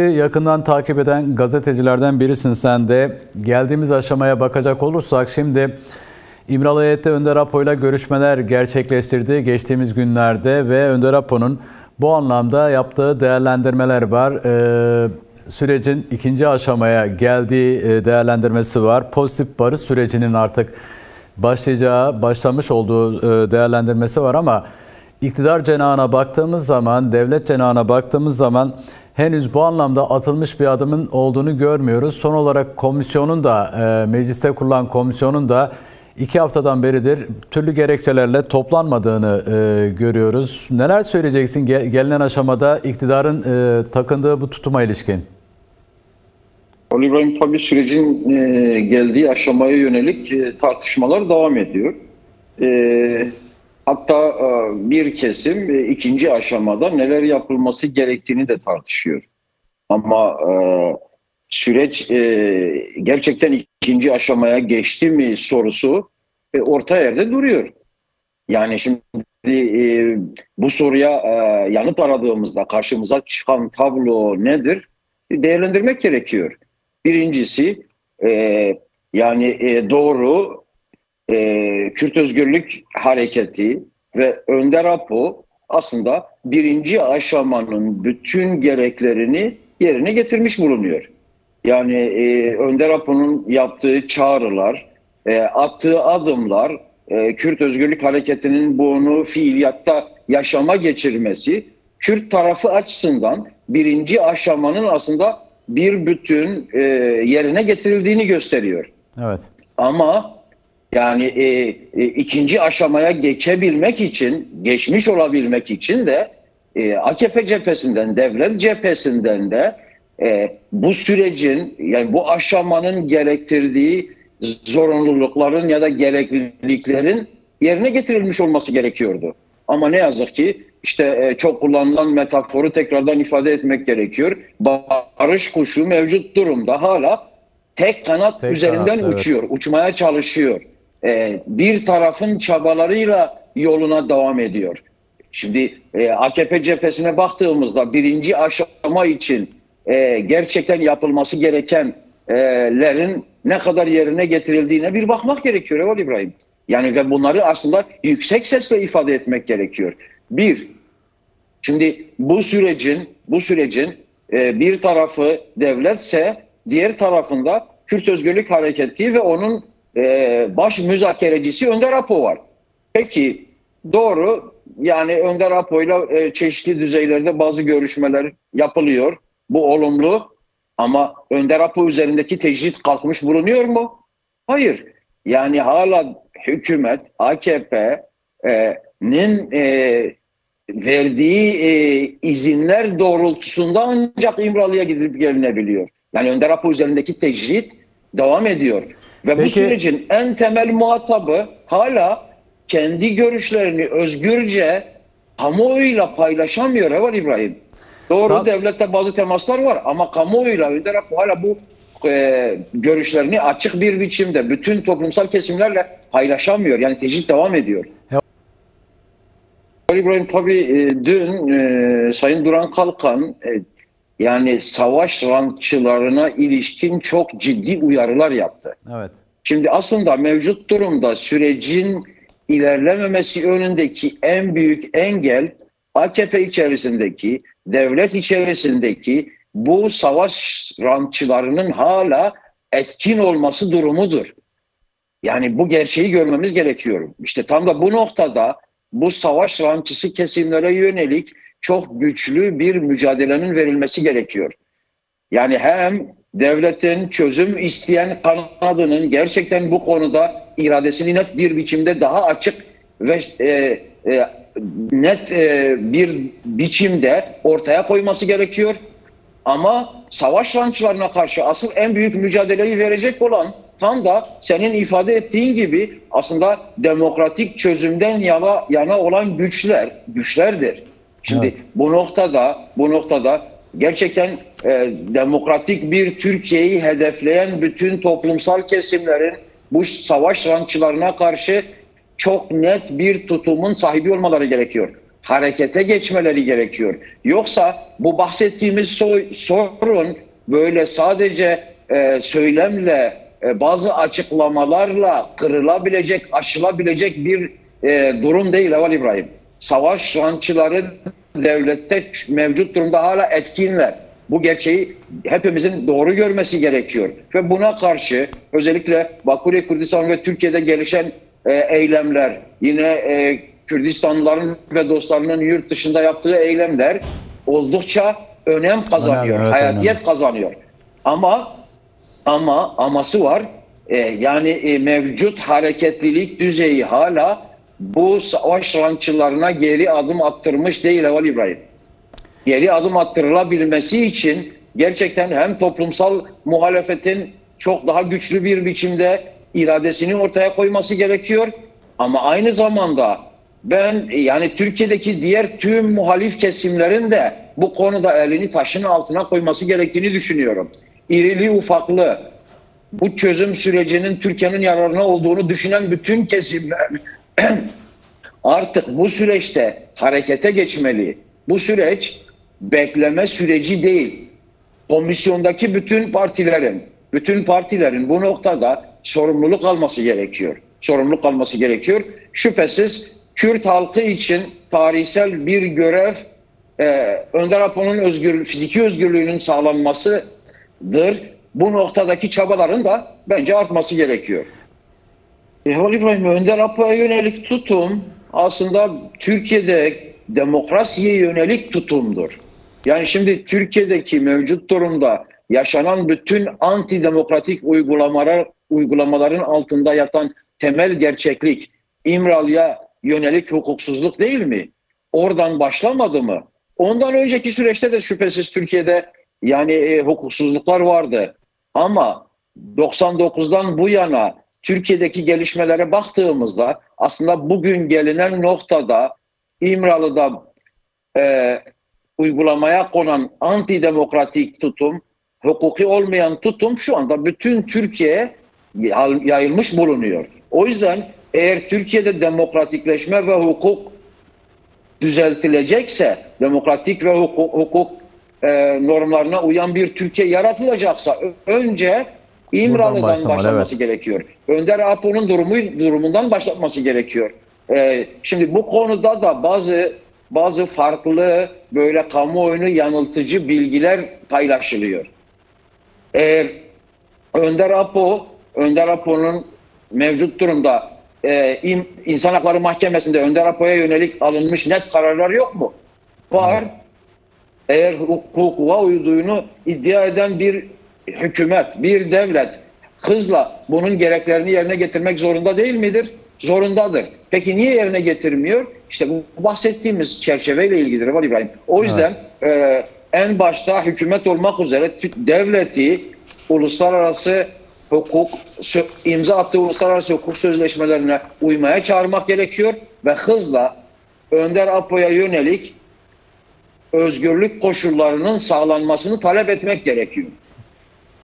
Yakından takip eden gazetecilerden birisin sen de. Geldiğimiz aşamaya bakacak olursak şimdi İmralı heyeti Önder Apo'yla görüşmeler gerçekleştirdi geçtiğimiz günlerde ve Önder Apo'nun bu anlamda yaptığı değerlendirmeler var. Sürecin ikinci aşamaya geldiği değerlendirmesi var. Pozitif barış sürecinin artık başlamış olduğu değerlendirmesi var ama iktidar cenahına baktığımız zaman, devlet cenahına baktığımız zaman henüz bu anlamda atılmış bir adımın olduğunu görmüyoruz. Son olarak komisyonun da, mecliste kurulan komisyonun da 2 haftadan beridir türlü gerekçelerle toplanmadığını görüyoruz. Neler söyleyeceksin gelinen aşamada iktidarın takındığı bu tutuma ilişkin? Ali İbrahim, tabii sürecin geldiği aşamaya yönelik tartışmalar devam ediyor. Hatta bir kesim ikinci aşamada neler yapılması gerektiğini de tartışıyor. Ama süreç gerçekten ikinci aşamaya geçti mi sorusu orta yerde duruyor. Yani şimdi bu soruya yanıt aradığımızda karşımıza çıkan tablo nedir? Değerlendirmek gerekiyor. Birincisi yani doğru Kürt Özgürlük Hareketi ve Önder Apo aslında birinci aşamanın bütün gereklerini yerine getirmiş bulunuyor. Yani Önder Apo'nun yaptığı çağrılar, attığı adımlar, Kürt Özgürlük Hareketi'nin bunu fiiliyatta yaşama geçirmesi, Kürt tarafı açısından birinci aşamanın aslında bir bütün yerine getirildiğini gösteriyor. Evet. Ama yani ikinci aşamaya geçebilmek için, geçmiş olabilmek için de AKP cephesinden, devlet cephesinden de bu sürecin, yani bu aşamanın gerektirdiği zorunlulukların ya da gerekliliklerin yerine getirilmiş olması gerekiyordu. Ama ne yazık ki işte çok kullanılan metaforu tekrardan ifade etmek gerekiyor. Barış kuşu mevcut durumda hala tek kanat üzerinden uçuyor, uçmaya çalışıyor. Bir tarafın çabalarıyla yoluna devam ediyor. Şimdi AKP cephesine baktığımızda birinci aşama için gerçekten yapılması gerekenlerin ne kadar yerine getirildiğine bir bakmak gerekiyor Eval İbrahim. Yani ve bunları aslında yüksek sesle ifade etmek gerekiyor. Şimdi bu sürecin bir tarafı devletse diğer tarafında Kürt Özgürlük Hareketi ve onun baş müzakerecisi Önder Apo var. Peki doğru, yani Önder Apo'yla çeşitli düzeylerde bazı görüşmeler yapılıyor. Bu olumlu ama Önder Apo üzerindeki tecrit kalkmış bulunuyor mu? Hayır. Yani hala hükümet, AKP'nin verdiği izinler doğrultusunda ancak İmralı'ya gidip gelinebiliyor. Yani Önder Apo üzerindeki tecrit devam ediyor. Ve bu sürecin en temel muhatabı hala kendi görüşlerini özgürce kamuoyuyla paylaşamıyor Eval İbrahim. Doğru, devlette bazı temaslar var ama kamuoyuyla Önder Apo hala bu görüşlerini açık bir biçimde bütün toplumsal kesimlerle paylaşamıyor. Yani tecrit devam ediyor. İbrahim, tabii dün Sayın Duran Kalkan yani savaş rantçılarına ilişkin çok ciddi uyarılar yaptı. Evet. Şimdi aslında mevcut durumda sürecin ilerlememesi önündeki en büyük engel AKP içerisindeki, devlet içerisindeki bu savaş rantçılarının hala etkin olması durumudur. Yani bu gerçeği görmemiz gerekiyor. İşte tam da bu noktada bu savaş rantçısı kesimlere yönelik çok güçlü bir mücadelenin verilmesi gerekiyor. Yani hem devletin çözüm isteyen kanadının gerçekten bu konuda iradesini net bir biçimde daha açık ve net bir biçimde ortaya koyması gerekiyor. Ama savaş rantçılarına karşı asıl en büyük mücadeleyi verecek olan tam da senin ifade ettiğin gibi aslında demokratik çözümden yana olan güçlerdir. Şimdi evet, bu noktada gerçekten demokratik bir Türkiye'yi hedefleyen bütün toplumsal kesimlerin bu savaş rantçılarına karşı çok net bir tutumun sahibi olmaları gerekiyor. harekete geçmeleri gerekiyor. Yoksa bu bahsettiğimiz sorun böyle sadece söylemle, bazı açıklamalarla kırılabilecek, aşılabilecek bir durum değil Eval İbrahim. Savaş rantçıları devlette mevcut durumda hala etkinler. Bu gerçeği hepimizin doğru görmesi gerekiyor. Ve buna karşı özellikle Bakü'de, Kürdistan ve Türkiye'de gelişen eylemler, yine Kürdistanlıların ve dostlarının yurt dışında yaptığı eylemler oldukça önem kazanıyor, evet, hayatiyet kazanıyor. Aması var. Yani mevcut hareketlilik düzeyi hala bu savaş rantçılarına geri adım attırmış değil Eval İbrahim. Geri adım attırılabilmesi için gerçekten hem toplumsal muhalefetin çok daha güçlü bir biçimde iradesini ortaya koyması gerekiyor. Ama aynı zamanda ben yani Türkiye'deki diğer tüm muhalif kesimlerin de bu konuda elini taşın altına koyması gerektiğini düşünüyorum. İrili ufaklı bu çözüm sürecinin Türkiye'nin yararına olduğunu düşünen bütün kesimler artık bu süreçte harekete geçmeli. Bu süreç bekleme süreci değil. Komisyondaki bütün partilerin bu noktada sorumluluk alması gerekiyor. Sorumluluk alması gerekiyor. Şüphesiz Kürt halkı için tarihsel bir görev Önder Apo'nun fiziki özgürlüğünün sağlanmasıdır. Bu noktadaki çabaların da bence artması gerekiyor. İbrahim, Önder Apo'ya yönelik tutum aslında Türkiye'de demokrasiye yönelik tutumdur. Yani şimdi Türkiye'deki mevcut durumda yaşanan bütün antidemokratik uygulamaların altında yatan temel gerçeklik İmralı'ya yönelik hukuksuzluk değil mi? Oradan başlamadı mı? Ondan önceki süreçte de şüphesiz Türkiye'de yani hukuksuzluklar vardı. Ama 99'dan bu yana Türkiye'deki gelişmelere baktığımızda aslında bugün gelinen noktada İmralı'da uygulamaya konan antidemokratik tutum, hukuki olmayan tutum şu anda bütün Türkiye'ye yayılmış bulunuyor. O yüzden eğer Türkiye'de demokratikleşme ve hukuk düzeltilecekse, demokratik ve hukuk normlarına uyan bir Türkiye yaratılacaksa önce İmralı'dan başlaması gerekiyor. Önder Apo'nun durumundan başlatması gerekiyor. Şimdi bu konuda da bazı farklı böyle kamuoyunu yanıltıcı bilgiler paylaşılıyor. Eğer Önder Apo'nun mevcut durumda İnsan Hakları Mahkemesi'nde Önder Apo'ya yönelik alınmış net kararlar yok mu? Var. Eğer hukuka uyduğunu iddia eden bir hükümet, bir devlet hızla bunun gereklerini yerine getirmek zorunda değil midir? Zorundadır. Peki niye yerine getirmiyor? İşte bu bahsettiğimiz çerçeveyle ilgilidir Eval İbrahim. O yüzden en başta hükümet olmak üzere devleti uluslararası hukuk, imza attığı uluslararası hukuk sözleşmelerine uymaya çağırmak gerekiyor ve hızla Önder Apo'ya yönelik özgürlük koşullarının sağlanmasını talep etmek gerekiyor.